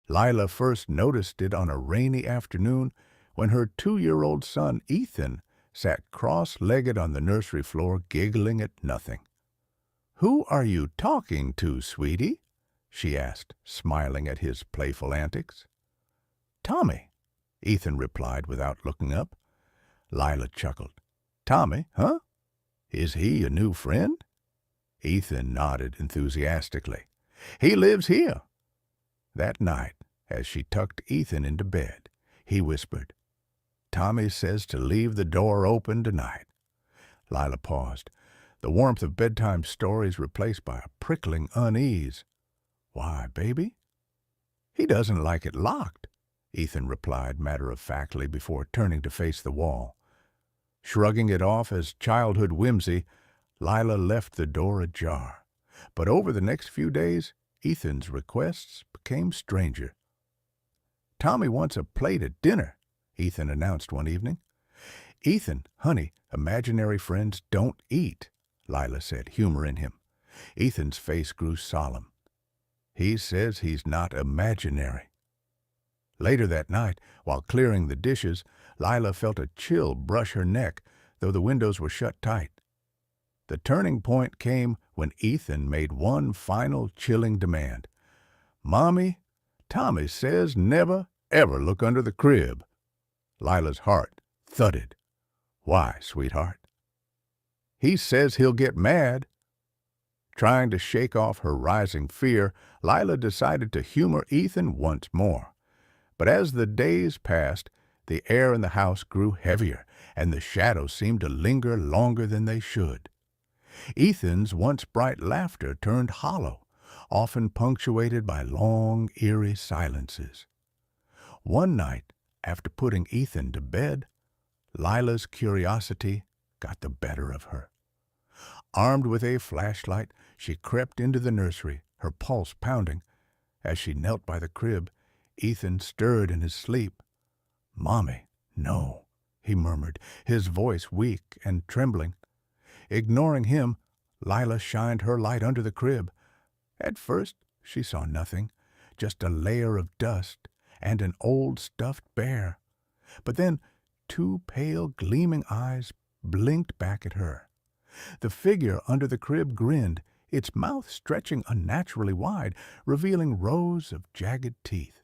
Lila first noticed it on a rainy afternoon when her 2-year-old son, Ethan, sat cross-legged on the nursery floor giggling at nothing. "Who are you talking to, sweetie?" she asked, smiling at his playful antics. "Tommy," Ethan replied without looking up. Lila chuckled. "Tommy, huh? Is he a new friend?" Ethan nodded enthusiastically. "He lives here." That night, as she tucked Ethan into bed, he whispered, "Tommy says to leave the door open tonight." Lila paused, the warmth of bedtime stories replaced by a prickling unease. "Why, baby?" "He doesn't like it locked," Ethan replied matter-of-factly before turning to face the wall. Shrugging it off as childhood whimsy, Lila left the door ajar. But over the next few days, Ethan's requests became stranger. "Tommy wants a plate at dinner," Ethan announced one evening. "Ethan, honey, imaginary friends don't eat," Lila said, humoring him. Ethan's face grew solemn. "He says he's not imaginary." Later that night, while clearing the dishes, Lila felt a chill brush her neck, though the windows were shut tight. The turning point came when Ethan made one final chilling demand. "Mommy, Tommy says never, ever look under the crib." Lila's heart thudded. "Why, sweetheart?" "He says he'll get mad." Trying to shake off her rising fear, Lila decided to humor Ethan once more. But as the days passed, the air in the house grew heavier, and the shadows seemed to linger longer than they should. Ethan's once bright laughter turned hollow, often punctuated by long, eerie silences. One night, after putting Ethan to bed, Lila's curiosity got the better of her. Armed with a flashlight, she crept into the nursery, her pulse pounding. As she knelt by the crib, Ethan stirred in his sleep. "Mommy, no," he murmured, his voice weak and trembling. Ignoring him, Lila shined her light under the crib. At first, she saw nothing, just a layer of dust and an old stuffed bear. But then 2 pale, gleaming eyes blinked back at her. The figure under the crib grinned, its mouth stretching unnaturally wide, revealing rows of jagged teeth.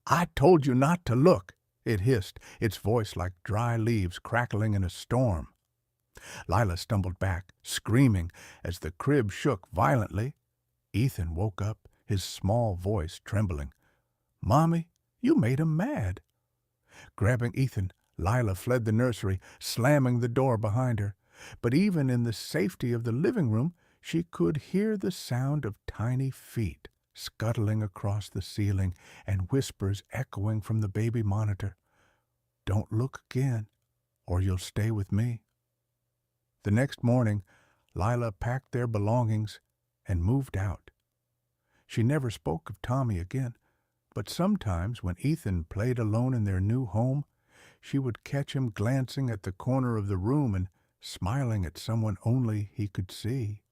"I told you not to look," it hissed, its voice like dry leaves crackling in a storm. Lila stumbled back, screaming, as the crib shook violently. Ethan woke up, his small voice trembling. "Mommy, you made him mad." Grabbing Ethan, Lila fled the nursery, slamming the door behind her. But even in the safety of the living room, she could hear the sound of tiny feet scuttling across the ceiling and whispers echoing from the baby monitor. "Don't look again, or you'll stay with me." The next morning, Lila packed their belongings and moved out. She never spoke of Tommy again, but sometimes when Ethan played alone in their new home, she would catch him glancing at the corner of the room and smiling at someone only he could see.